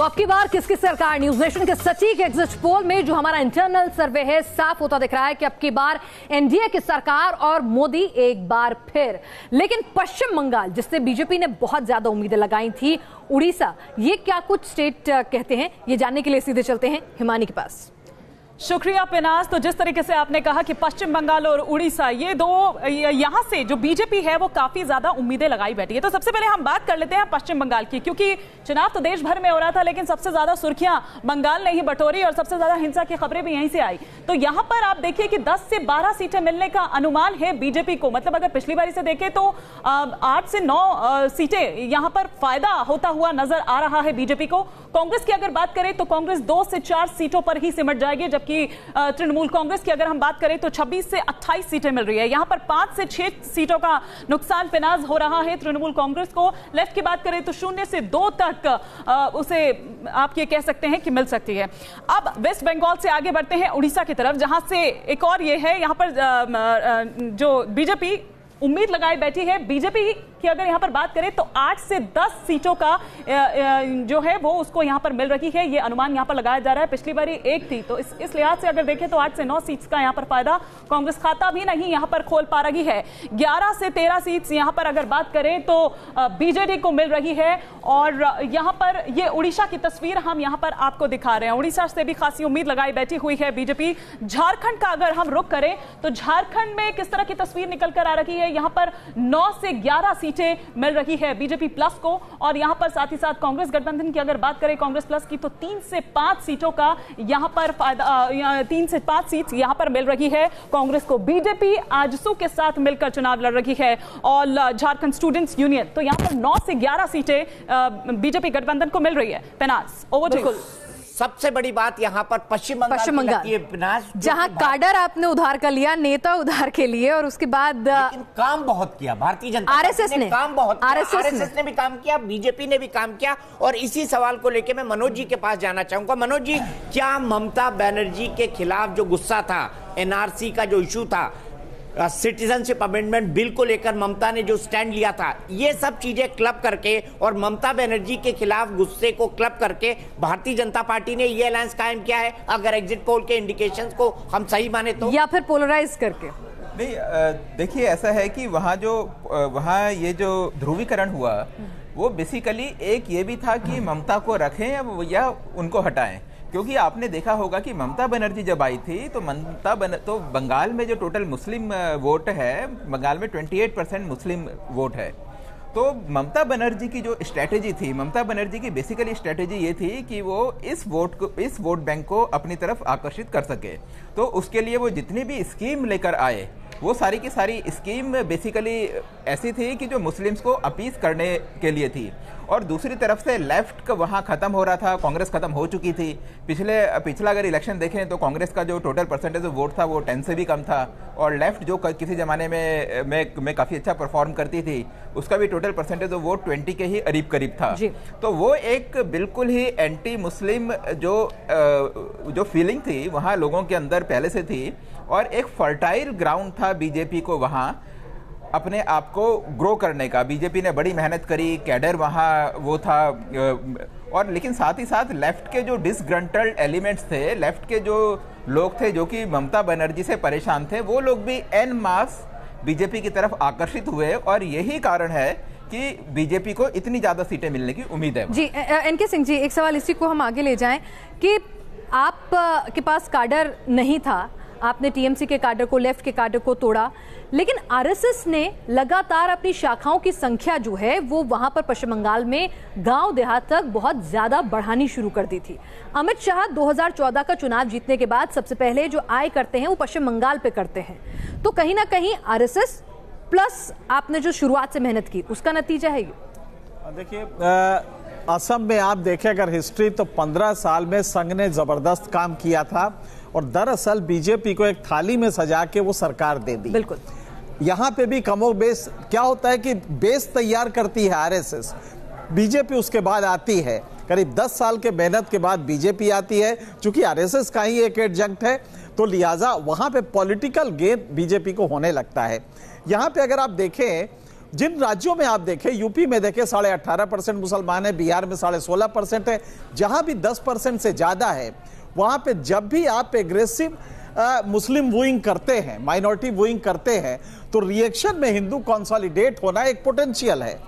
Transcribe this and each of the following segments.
तो अब की बार किसकी सरकार? न्यूज नेशन के सटीक एग्जिट पोल में जो हमारा इंटरनल सर्वे है, साफ होता दिख रहा है कि अब की बार एनडीए की सरकार और मोदी एक बार फिर। लेकिन पश्चिम बंगाल, जिससे बीजेपी ने बहुत ज्यादा उम्मीदें लगाई थी, उड़ीसा, ये क्या कुछ स्टेट कहते हैं, ये जानने के लिए सीधे चलते हैं हिमानी के पास। शुक्रिया पिनाज। तो जिस तरीके से आपने कहा कि पश्चिम बंगाल और उड़ीसा, ये दो, यहां से जो बीजेपी है वो काफी ज्यादा उम्मीदें लगाई बैठी है। तो सबसे पहले हम बात कर लेते हैं पश्चिम बंगाल की, क्योंकि चुनाव तो देश भर में हो रहा था, लेकिन सबसे ज्यादा सुर्खियां बंगाल ने ही बटोरी और सबसे ज्यादा हिंसा की खबरें भी यहीं से आई। तो यहां पर आप देखिए कि 10 से 12 सीटें मिलने का अनुमान है बीजेपी को। मतलब अगर पिछली बारी से देखें तो 8 से 9 सीटें यहां पर फायदा होता हुआ नजर आ रहा है बीजेपी को। कांग्रेस की अगर बात करें तो कांग्रेस 2 से 4 सीटों पर ही सिमट जाएगी, जबकि तृणमूल कांग्रेस की अगर हम बात करें तो 26 से 28 सीटें मिल रही है। यहां पर 5 से 6 सीटों का नुकसान पिनाज हो रहा है तृणमूल कांग्रेस को। लेफ्ट की बात करें तो 0 से 2 तक उसे आप ये कह सकते हैं कि मिल सकती है। अब वेस्ट बंगाल से आगे बढ़ते हैं उड़ीसा की तरफ, जहां से एक और ये है, यहां पर जो बीजेपी उम्मीद लगाई बैठी है। बीजेपी की अगर यहां पर बात करें तो 8 से 10 सीटों का जो है वो उसको यहां पर मिल रही है, ये अनुमान यहां पर लगाया जा रहा है। पिछली बारी 1 थी, तो इस लिहाज से अगर देखें तो 8 से 9 सीट्स का यहां पर फायदा कांग्रेस खाता भी नहीं यहां पर खोल पा रही है। 11 से 13 सीट्स यहां पर अगर बात करें तो बीजेडी को मिल रही है। और यहां पर ये उड़ीसा की तस्वीर हम यहां पर आपको दिखा रहे हैं। उड़ीसा से भी खासी उम्मीद लगाई बैठी हुई है बीजेपी। झारखंड का अगर हम रुख करें तो झारखंड में किस तरह की तस्वीर निकल कर आ रही है, यहां पर 9 से 11 सीटें मिल रही है बीजेपी प्लस को। और यहां पर साथ ही साथ कांग्रेस गठबंधन की अगर बात करें कांग्रेस प्लस की, तो 3 से 5 सीटों का यहां पर फायदा, 3 से 5 सीट यहां पर मिल रही है कांग्रेस को। बीजेपी आजसू के साथ मिलकर चुनाव लड़ रही है और झारखंड स्टूडेंट्स यूनियन, तो यहां पर 9 से 11 सीटें बीजेपी गठबंधन को मिल रही है। पेनाज, ओवर टू यू। सबसे बड़ी बात यहाँ पर पश्चिम बंगाल, जहाँ काडर आपने उधार कर लिया, नेता उधार के लिए, और उसके बाद लेकिन काम बहुत किया भारतीय जनता आरएसएस ने काम बहुत किया, आरएसएस ने भी काम किया, बीजेपी ने भी काम किया। और इसी सवाल को लेकर मैं मनोज जी के पास जाना चाहूंगा। मनोज जी, क्या ममता बनर्जी के खिलाफ जो गुस्सा था, एनआरसी का जो इशू था, सिटीजनशिप अमेंडमेंट बिल को लेकर ममता ने जो स्टैंड लिया था, ये सब चीजें क्लब करके और ममता बनर्जी के खिलाफ गुस्से को क्लब करके भारतीय जनता पार्टी ने ये अलायंस कायम किया है, अगर एग्जिट पोल के इंडिकेशंस को हम सही माने तो, या फिर पोलराइज करके? नहीं, देखिए ऐसा है कि वहाँ ये जो ध्रुवीकरण हुआ वो बेसिकली एक ये भी था कि ममता को रखें या उनको हटाएं। क्योंकि आपने देखा होगा कि ममता बनर्जी जब आई थी तो तो बंगाल में जो टोटल मुस्लिम वोट है, बंगाल में 28% मुस्लिम वोट है। तो ममता बनर्जी की जो स्ट्रेटेजी थी, ममता बनर्जी की बेसिकली स्ट्रेटेजी ये थी कि वो इस वोट बैंक को अपनी तरफ आकर्षित कर सके। तो उसके लिए वो जितनी भी स्कीम लेकर आए, वो सारी की सारी स्कीम बेसिकली ऐसी थी कि जो मुस्लिम्स को अपीस करने के लिए थी। और दूसरी तरफ से लेफ्ट का वहाँ खत्म हो रहा था, कांग्रेस खत्म हो चुकी थी। पिछला अगर इलेक्शन देखें तो कांग्रेस का जो टोटल परसेंटेज ऑफ वोट था वो 10 से भी कम था, और लेफ्ट जो किसी जमाने में काफ़ी अच्छा परफॉर्म करती थी, उसका भी टोटल परसेंटेज ऑफ वोट 20 के ही करीब था। तो वो एक बिल्कुल ही एंटी मुस्लिम जो फीलिंग थी वहाँ लोगों के अंदर पहले से थी, और एक फर्टाइल ग्राउंड था बीजेपी को वहाँ अपने आप को ग्रो करने का। बीजेपी ने बड़ी मेहनत करी, कैडर वहाँ वो था, और लेकिन साथ ही साथ लेफ्ट के जो डिसग्रंटल्ड एलिमेंट्स थे, लेफ्ट के जो लोग थे जो कि ममता बनर्जी से परेशान थे, वो लोग भी एन मास बीजेपी की तरफ आकर्षित हुए। और यही कारण है कि बीजेपी को इतनी ज़्यादा सीटें मिलने की उम्मीद है। जी, एनके सिंह जी, एक सवाल इसी को हम आगे ले जाएं कि आप के पास काडर नहीं था, आपने टीएमसी के काडर को, लेफ्ट के काडर को तोड़ा, लेकिन आरएसएस ने लगातार अपनी शाखाओं की संख्या जो है वो वहां पर पश्चिम बंगाल में गांव देहात तक बहुत ज्यादा बढ़ानी शुरू कर दी थी। अमित शाह 2014 का चुनाव जीतने के बाद सबसे पहले जो आय करते हैं वो पश्चिम बंगाल पे करते हैं। तो कहीं ना कहीं आरएसएस प्लस आपने जो शुरुआत से मेहनत की उसका नतीजा है ये। देखिए, असम में आप देखें अगर हिस्ट्री, तो 15 साल में संघ ने जबरदस्त काम किया था, और दरअसल बीजेपी को एक थाली में सजा के वो सरकार दे दी। बिल्कुल। यहाँ पे भी कमो बेस क्या होता है कि बेस तैयार करती है आरएसएस, बीजेपी उसके बाद आती है। करीब 10 साल के मेहनत के बाद बीजेपी आती है, चूंकि आरएसएस का ही एक एडजंक्ट है, तो लिहाजा वहाँ पे पॉलिटिकल गेन बीजेपी को होने लगता है। यहाँ पे अगर आप देखें जिन राज्यों में आप देखें, यूपी में देखें 18.5% मुसलमान है, बिहार में 16.5% है, जहां भी 10% से ज्यादा है, वहां पे जब भी आप एग्रेसिव मुस्लिम वोइंग करते हैं, माइनॉरिटी वोइंग करते हैं, तो रिएक्शन में हिंदू कंसोलिडेट होना एक पोटेंशियल है।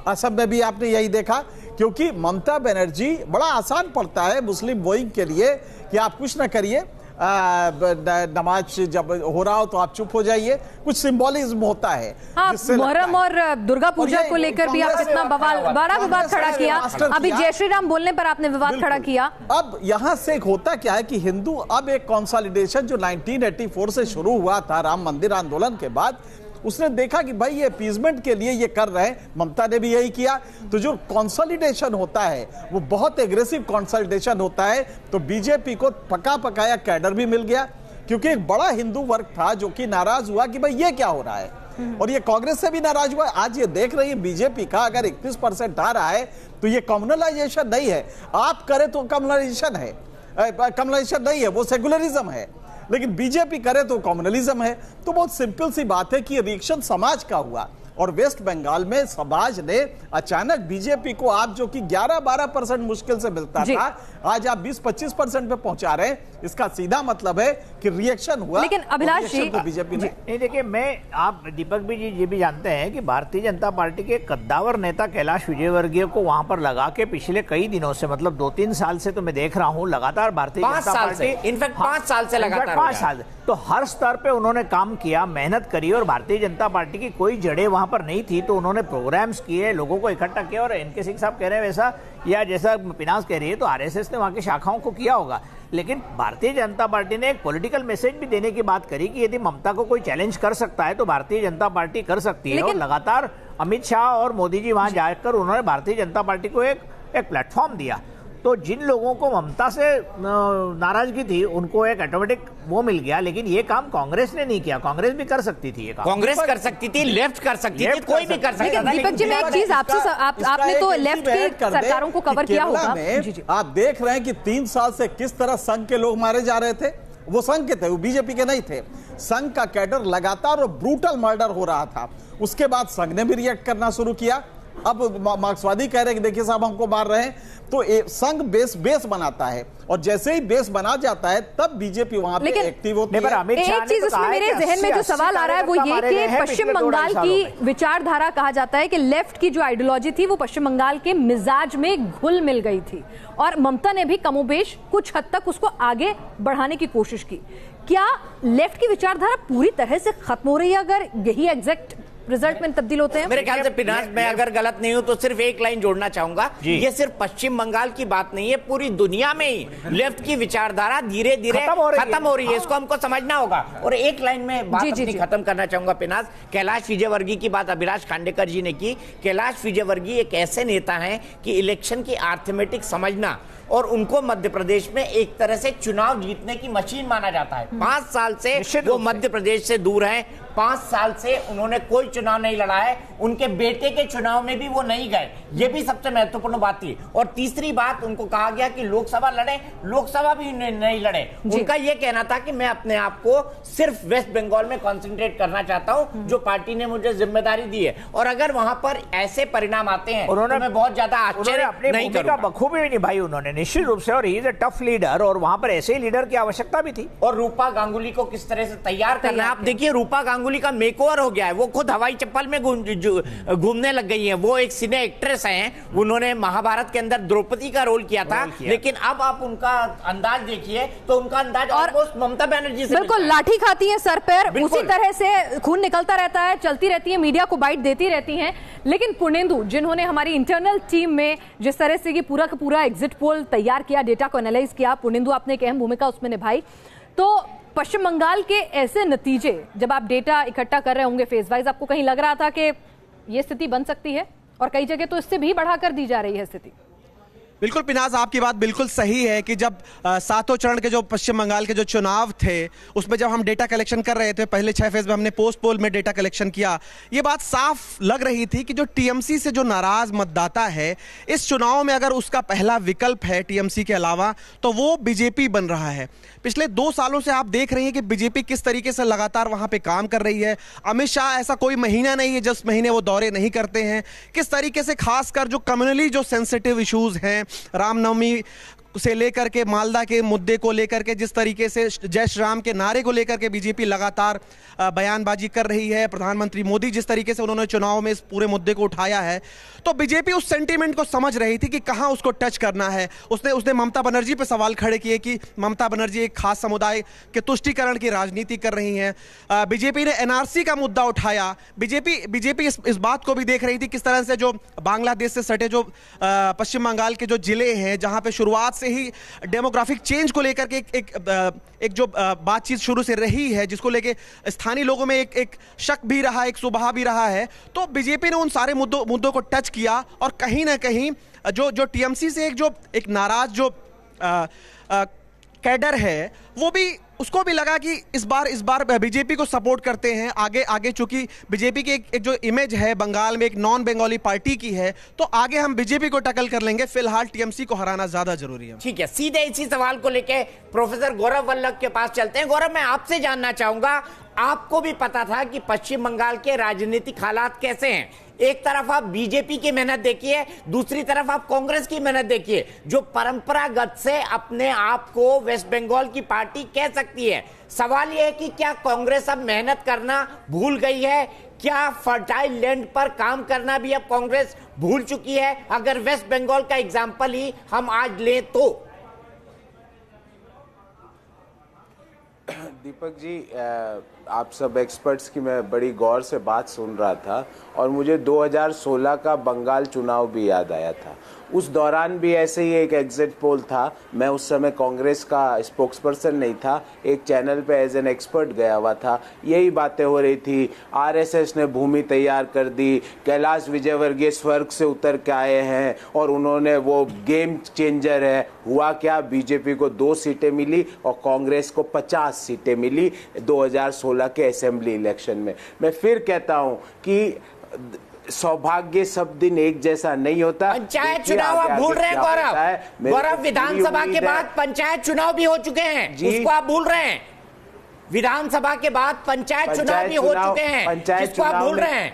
असम में भी आपने यही देखा, क्योंकि ममता बनर्जी, बड़ा आसान पड़ता है मुस्लिम वोइंग के लिए कि आप कुछ ना करिए, नमाज जब हो रहा हो तो आप चुप हो जाइए, कुछ सिंबोलिज्म होता है। हाँ, मुहर्रम और दुर्गा पूजा को लेकर भी आप इतना बड़ा विवाद खड़ा किया, अभी जय श्री राम बोलने पर आपने विवाद खड़ा किया। अब यहां से होता क्या है कि हिंदू, अब एक कंसोलिडेशन जो 1984 से शुरू हुआ था राम मंदिर आंदोलन के बाद, उसने देखा कि भाई ये अपीजमेंट के लिए ये कर रहे हैं, ममता ने भी यही किया, तो जो कंसोलिडेशन होता है वो बहुत एग्रेसिव कंसोलिडेशन होता है। तो बीजेपी को पका पकाया कैडर भी मिल गया, क्योंकि एक बड़ा हिंदू वर्ग था जो कि नाराज हुआ कि भाई ये क्या हो रहा है, और ये कांग्रेस से भी नाराज हुआ। आज ये देख रही है बीजेपी का अगर 31% आ रहा है तो ये कम्युनलाइजेशन नहीं है, आप करें तो कम्युनलाइजेशन है, कम्युनलाइजेशन नहीं है, वो सेकुलरिज्म है, लेकिन बीजेपी करे तो कम्युनलिज्म है। तो बहुत सिंपल सी बात है कि रिएक्शन समाज का हुआ, और वेस्ट बंगाल में समाज ने अचानक बीजेपी को, आप जो कि 11-12% मुश्किल से मिलता था, आज आप 20-25% पे पहुंचा रहे हैं। इसका सीधा मतलब है कि रिएक्शन हुआ। लेकिन अभिलाष जी, बीजेपी ने नहीं, देखिए, मैं, आप दीपक भी जी ये भी जानते हैं कि भारतीय जनता पार्टी के कद्दावर नेता कैलाश विजयवर्गीय को वहां पर लगा के पिछले कई दिनों से, मतलब 2-3 साल से तो मैं देख रहा हूं लगातार भारतीय जनता पार्टी, इनफैक्ट 5 साल से लगातार, 5 साल, तो हर स्तर पे उन्होंने काम किया, मेहनत करी, और भारतीय जनता पार्टी की कोई जड़ें वहां पर नहीं थी, तो उन्होंने प्रोग्राम्स किए, लोगों को इकट्ठा किया, और एनके सिंह साहब कह रहे हैं वैसा, या जैसा पिनास कह रही है, तो आरएसएस ने वहां की शाखाओं को किया होगा। लेकिन भारतीय जनता पार्टी ने एक पॉलिटिकल मैसेज भी देने की बात करी कि यदि ममता को कोई चैलेंज कर सकता है तो भारतीय जनता पार्टी कर सकती है, और लगातार अमित शाह और मोदी जी वहां जाकर उन्होंने भारतीय जनता पार्टी को एक प्लेटफॉर्म दिया। तो जिन लोगों को ममता से नाराजगी थी उनको एक ऑटोमेटिक वो मिल गया, लेकिन ये काम कांग्रेस ने नहीं किया। कांग्रेस भी कर सकती थी ये काम, कांग्रेस कर सकती थी, लेफ्ट कर सकती थी, कोई भी कर सकता था। दीपक जी, मैं एक चीज आपसे, आपने तो लेफ्ट की सरकारों को कवर किया होगा। आप देख रहे हैं कि 3 साल से किस तरह संघ के लोग मारे जा रहे थे, वो संघ के थे, वो बीजेपी के नहीं थे। संघ का कैडर लगातार और ब्रूटल मर्डर हो रहा था, उसके बाद संघ ने भी रिएक्ट करना शुरू किया। अब मार्क्सवादी कह रहे हैं कि देखिए साहब हमको मार रहे हैं, तो संघ बेस बनाता है, और जैसे ही बेस बना जाता है तब बीजेपी वहां पे एक्टिव होती है। एक चीज इसमें मेरे जहन में जो सवाल आ रहा है वो ये कि पश्चिम बंगाल की विचारधारा, कहा जाता है कि लेफ्ट की जो आइडियोलॉजी थी वो पश्चिम बंगाल के मिजाज में घुल मिल गई थी, और ममता ने भी कमोबेश कुछ हद तक उसको आगे बढ़ाने की कोशिश की। क्या लेफ्ट की विचारधारा पूरी तरह से खत्म हो रही है अगर यही एग्जैक्ट रिजल्ट में तब्दील होते हैं? मेरे ख्याल से पिनाश, मैं अगर गलत नहीं हूं तो सिर्फ एक लाइन जोड़ना चाहूंगा, ये सिर्फ पश्चिम बंगाल की बात नहीं है, पूरी दुनिया में ही लेफ्ट की विचारधारा धीरे धीरे खत्म हो रही है, इसको हमको समझना होगा। और एक लाइन में बात अपनी खत्म करना चाहूंगा पिनाश, कैलाश विजयवर्गीय की बात अभिलाष खांडेकर जी ने की। कैलाश विजयवर्गीय एक ऐसे नेता हैं कि इलेक्शन की अर्थमेटिक समझना, और उनको मध्य प्रदेश में एक तरह से चुनाव जीतने की मशीन माना जाता है। 5 साल से वो मध्य प्रदेश से दूर हैं, 5 साल से उन्होंने कोई चुनाव नहीं लड़ा है, उनके बेटे के चुनाव में भी वो नहीं गए, ये भी सबसे महत्वपूर्ण बात थी। और तीसरी बात, उनको कहा गया कि लोकसभा लड़े, लोकसभा भी नहीं लड़े। उनका ये कहना था कि मैं अपने आप को सिर्फ वेस्ट बंगाल में कॉन्सेंट्रेट करना चाहता हूं, जो पार्टी ने मुझे जिम्मेदारी दी है, और अगर वहां पर ऐसे परिणाम आते हैं तो मैं बहुत ज्यादा आश्चर्य नहीं करूंगा। बखूबी भी निभाई उन्होंने निश्चित रूप से, और he is a tough leader, और वहां पर ऐसे ही लीडर की आवश्यकता भी थी। और रूपा गांगुली को किस तरह से तैयार करना है, आप देखिए रूपा गांगुली का मेकओवर हो गया है, वो खुद हवाई चप्पल में घूमने लग गई हैं। वो एक सिने एक्ट्रेस हैं, उन्होंने महाभारत के अंदर द्रौपदी का रोल किया था, लेकिन अब आप उनका अंदाज देखिए तो उनका अंदाज ऑलमोस्ट ममता बनर्जी से बिल्कुल लाठी खाती है सर पैर, उसी तरह से खून निकलता रहता है, चलती रहती है, मीडिया को बाइट देती रहती हैं। लेकिन पुर्णेंदु, जिन्होंने हमारी इंटरनल टीम में जिस तरह से पूरा का पूरा एग्जिट पोल तैयार किया, डेटा को एनालाइज किया, पुर्णेंदु आपने एक अहम भूमिका उसमें निभाई। तो पश्चिम बंगाल के ऐसे नतीजे, जब आप डेटा इकट्ठा कर रहे होंगे फेज वाइज, आपको कहीं लग रहा था कि ये स्थिति बन सकती है? और कई जगह तो इससे भी बढ़ाकर दी जा रही है स्थिति। बिल्कुल पिनाज, आपकी बात बिल्कुल सही है कि जब सातों चरण के जो पश्चिम बंगाल के जो चुनाव थे उसमें जब हम डेटा कलेक्शन कर रहे थे, पहले 6 फेज में हमने पोस्ट पोल में डेटा कलेक्शन किया, ये बात साफ लग रही थी कि जो टीएमसी से जो नाराज मतदाता है इस चुनाव में अगर उसका पहला विकल्प है टीएमसी के अलावा तो वो बीजेपी बन रहा है। पिछले 2 सालों से आप देख रहे हैं कि बीजेपी किस तरीके से लगातार वहां पे काम कर रही है। अमित शाह ऐसा कोई महीना नहीं है जिस महीने वो दौरे नहीं करते हैं। किस तरीके से खासकर जो कम्युनली जो सेंसिटिव इश्यूज हैं, रामनवमी से लेकर के मालदा के मुद्दे को लेकर के, जिस तरीके से जय श्री राम के नारे को लेकर के बीजेपी लगातार बयानबाजी कर रही है, प्रधानमंत्री मोदी जिस तरीके से उन्होंने चुनाव में इस पूरे मुद्दे को उठाया है, तो बीजेपी उस सेंटीमेंट को समझ रही थी कि कहां उसको टच करना है। उसने ममता बनर्जी पे सवाल खड़े किए कि ममता बनर्जी एक खास समुदाय के तुष्टीकरण की राजनीति कर रही हैं। बीजेपी ने एनआरसी का मुद्दा उठाया। बीजेपी इस बात को भी देख रही थी किस तरह से जो बांग्लादेश से सटे जो पश्चिम बंगाल के जो जिले हैं जहां पे शुरुआत से ही डेमोग्राफिक चेंज को लेकर के एक जो बातचीत शुरू से रही है, जिसको लेके स्थानीय लोगों में एक शक भी रहा, एक सुबह भी रहा है, तो बीजेपी ने उन सारे मुद्दों को टच किया और कहीं ना कहीं जो टीएमसी से एक नाराज जो कैडर है वो भी, उसको भी लगा कि इस बार बीजेपी को सपोर्ट करते हैं। आगे चूंकि बीजेपी की एक जो इमेज है बंगाल में एक नॉन बंगाली पार्टी की है, तो आगे हम बीजेपी को टक्कर कर लेंगे। फिलहाल टीएमसी को हराना ज्यादा जरूरी है। ठीक है, सीधे इसी सवाल को लेके प्रोफेसर गौरव वल्लभ के पास चलते हैं। गौरव, मैं आपसे जानना चाहूंगा, आपको भी पता था कि पश्चिम बंगाल के राजनीतिक हालात कैसे हैं। एक तरफ आप बीजेपी की मेहनत देखिए, दूसरी तरफ आप कांग्रेस की मेहनत देखिए, जो परंपरागत से अपने आप को वेस्ट बंगाल की पार्टी कह सकती है। सवाल यह है कि क्या कांग्रेस अब मेहनत करना भूल गई है? क्या फर्टाइल लैंड पर काम करना भी अब कांग्रेस भूल चुकी है? अगर वेस्ट बंगाल का एग्जाम्पल ही हम आज लें तो। दीपक जी, आप सब एक्सपर्ट्स की मैं बड़ी गौर से बात सुन रहा था और मुझे 2016 का बंगाल चुनाव भी याद आया था। उस दौरान भी ऐसे ही एक एग्जिट पोल था। मैं उस समय कांग्रेस का स्पोक्सपर्सन नहीं था, एक चैनल पे एज एन एक्सपर्ट गया हुआ था। यही बातें हो रही थी, आरएसएस ने भूमि तैयार कर दी, कैलाश विजयवर्गीय स्वर्ग से उतर के आए हैं और उन्होंने वो गेम चेंजर है। हुआ क्या? बीजेपी को 2 सीटें मिली और कांग्रेस को 50 सीटें मिली 2016 के असेंबली इलेक्शन में। मैं फिर कहता हूं कि सौभाग्य सब दिन एक जैसा नहीं होता। पंचायत चुनाव आप भूल रहे हैं गौरव, विधानसभा के बाद पंचायत चुनाव भी हो चुके हैं, उसको आप भूल रहे हैं। विधानसभा के बाद पंचायत चुनाव भी हो चुके हैं, जिसको आप भूल रहे हैं।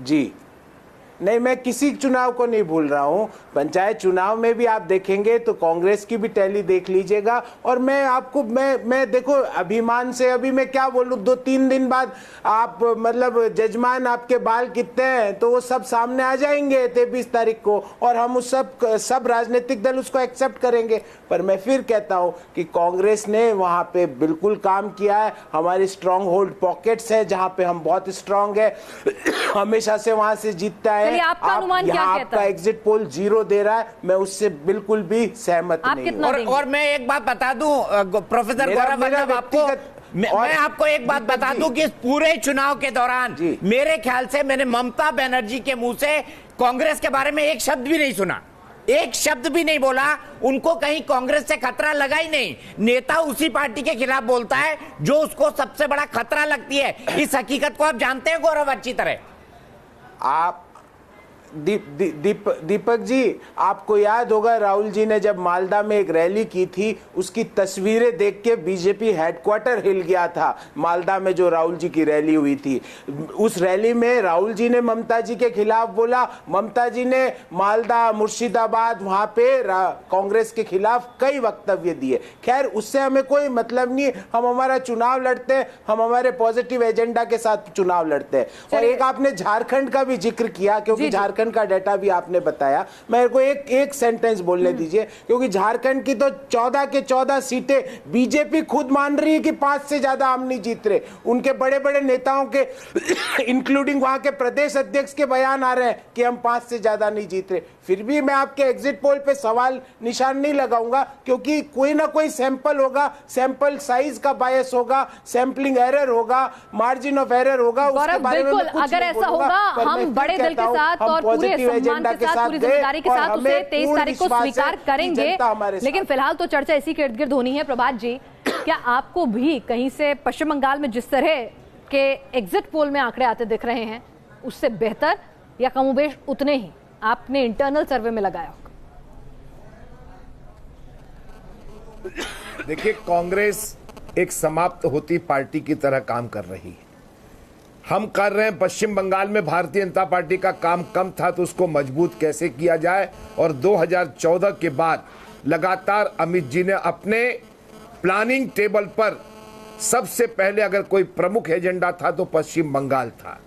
जी नहीं, मैं किसी चुनाव को नहीं भूल रहा हूं। पंचायत चुनाव में भी आप देखेंगे तो कांग्रेस की भी टैली देख लीजिएगा। और मैं आपको मैं देखो अभिमान से अभी मैं क्या बोलूं, 2-3 दिन बाद आप मतलब जजमान आपके बाल कितने हैं तो वो सब सामने आ जाएंगे 23 तारीख को, और हम उस सब राजनीतिक दल उसको एक्सेप्ट करेंगे। पर मैं फिर कहता हूं कि कांग्रेस ने वहां पे बिल्कुल काम किया है। हमारी स्ट्रांग होल्ड पॉकेट्स है जहां पे हम बहुत स्ट्रांग है, हमेशा से वहां से जीतता है। आपका अनुमान क्या कहता है? आपका एग्जिट पोल 0 दे रहा है, मैं उससे बिल्कुल भी सहमत नहीं हूं। और मैं एक बात बता दूं प्रोफेसर गौरव वल्लभ, आपको मैं आपको एक बात बता दूं कि इस पूरे चुनाव के दौरान मेरे ख्याल से मैंने ममता बनर्जी के मुंह से कांग्रेस के बारे में एक शब्द भी नहीं सुना, एक शब्द भी नहीं बोला। उनको कहीं कांग्रेस से खतरा लगा ही नहीं। नेता उसी पार्टी के खिलाफ बोलता है जो उसको सबसे बड़ा खतरा लगती है। इस हकीकत को आप जानते हैं गौरव अच्छी तरह। आप दीपक जी, आपको याद होगा राहुल जी ने जब मालदा में एक रैली की थी, उसकी तस्वीरें देख के बीजेपी हेडक्वार्टर हिल गया था। मालदा में जो राहुल जी की रैली हुई थी, उस रैली में राहुल जी ने ममता जी के खिलाफ बोला, ममता जी ने मालदा, मुर्शिदाबाद वहां पे कांग्रेस के खिलाफ कई वक्तव्य दिए। खैर, उससे हमें कोई मतलब नहीं, हम हमारा चुनाव लड़ते हैं, हम हमारे पॉजिटिव एजेंडा के साथ चुनाव लड़ते हैं। और एक आपने झारखंड का भी जिक्र किया, क्योंकि झारखंड का डाटा भी आपने बताया। मेरे को एक सेंटेंस बोलने दीजिए, क्योंकि झारखंड की तो 14 के 14 सीटें बीजेपी खुद मान रही है कि 5 से ज्यादा हम नहीं जीत रहे। उनके बड़े बड़े नेताओं के इंक्लूडिंग वहां के प्रदेश अध्यक्ष के बयान आ रहे हैं कि हम 5 से ज्यादा नहीं जीत रहे। फिर भी मैं आपके एग्जिट पोल पे सवाल निशान नहीं लगाऊंगा, क्योंकि कोई ना कोई सैंपल होगा, सैंपल साइज का बायस होगा, सैंपलिंग एरर होगा, मार्जिन ऑफ एरर होगा। उसके बारे में बिल्कुल, अगर ऐसा होगा हम बड़े दल के साथ और पूरे पॉजिटिव सम्मान एजेंडा के के साथ, साथ पूरी दें जिम्मेदारी के और साथ उसे हमें 23 पूर्ण तारीख को विश्वास है स्वीकार कि करेंगे। जनता हमारे लेकिन साथ। फिलहाल तो चर्चा इसी के इर्द गिर्द होनी है। प्रभात जी, क्या आपको भी कहीं से पश्चिम बंगाल में जिस तरह के एग्जिट पोल में आंकड़े आते दिख रहे हैं उससे बेहतर या कमोबेश उतने ही आपने इंटरनल सर्वे में लगाया होगा? देखिए, कांग्रेस एक समाप्त होती पार्टी की तरह काम कर रही है। हम कर रहे हैं पश्चिम बंगाल में भारतीय जनता पार्टी का काम कम था तो उसको मजबूत कैसे किया जाए, और 2014 के बाद लगातार अमित जी ने अपने प्लानिंग टेबल पर सबसे पहले अगर कोई प्रमुख एजेंडा था तो पश्चिम बंगाल था,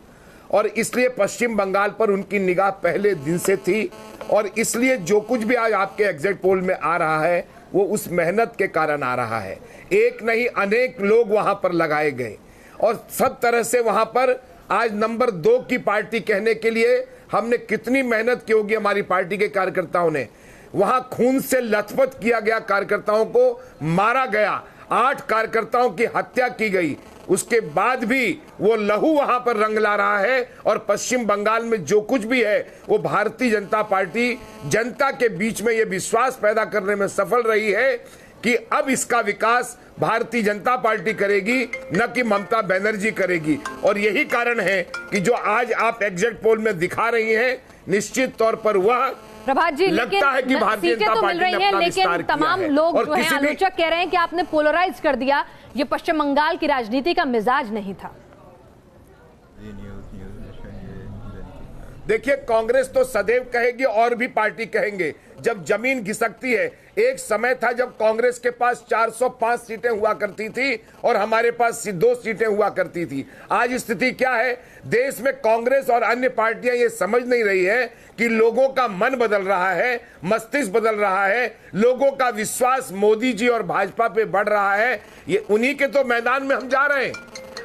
और इसलिए पश्चिम बंगाल पर उनकी निगाह पहले दिन से थी। और इसलिए जो कुछ भी आज आपके एग्जिट पोल में आ रहा है वो उस मेहनत के कारण आ रहा है। एक नहीं अनेक लोग वहां पर लगाए गए और सब तरह से वहां पर आज नंबर 2 की पार्टी कहने के लिए हमने कितनी मेहनत की होगी हमारी पार्टी के कार्यकर्ताओं ने। वहां खून से लथपथ किया गया, कार्यकर्ताओं को मारा गया, 8 कार्यकर्ताओं की हत्या की गई, उसके बाद भी वो लहू वहां पर रंग ला रहा है। और पश्चिम बंगाल में जो कुछ भी है वो भारतीय जनता पार्टी जनता के बीच में ये विश्वास पैदा करने में सफल रही है कि अब इसका विकास भारतीय जनता पार्टी करेगी, न कि ममता बनर्जी करेगी। और यही कारण है कि जो आज आप एग्जिट पोल में दिखा रही हैं, निश्चित तौर पर वह प्रभात जी, लगता है कि भारतीय जनता तो पार्टी मिल रही ने हैं, अपना लेकिन विस्तार तमाम किया है। लोग और जो हैं किसी भी आलोचक कह रहे हैं कि आपने पोलराइज कर दिया, ये पश्चिम बंगाल की राजनीति का मिजाज नहीं था। देखिए, कांग्रेस तो सदैव कहेगी और भी पार्टी कहेंगे जब जमीन घिसकती है। एक समय था जब कांग्रेस के पास 405 सीटें हुआ करती थी और हमारे पास 2 सीटें हुआ करती थी। आज स्थिति क्या है? देश में कांग्रेस और अन्य पार्टियां ये समझ नहीं रही है कि लोगों का मन बदल रहा है, मस्तिष्क बदल रहा है, लोगों का विश्वास मोदी जी और भाजपा पे बढ़ रहा है। ये उन्हीं के तो मैदान में हम जा रहे हैं,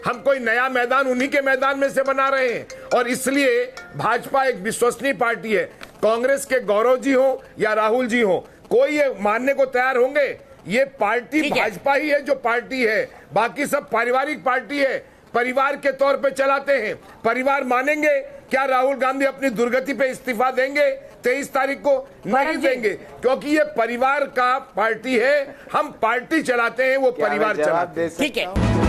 हम कोई नया मैदान उन्हीं के मैदान में से बना रहे हैं। और इसलिए भाजपा एक विश्वसनीय पार्टी है। कांग्रेस के गौरव जी हो या राहुल जी हो, कोई ये मानने को तैयार होंगे ये पार्टी भाजपा ही है जो पार्टी है, बाकी सब पारिवारिक पार्टी है, परिवार के तौर पे चलाते हैं। परिवार मानेंगे क्या राहुल गांधी अपनी दुर्गति पे इस्तीफा देंगे 23 तारीख को? नहीं देंगे, क्योंकि ये परिवार का पार्टी है। हम पार्टी चलाते हैं, वो परिवार चलाते हैं। ठीक है।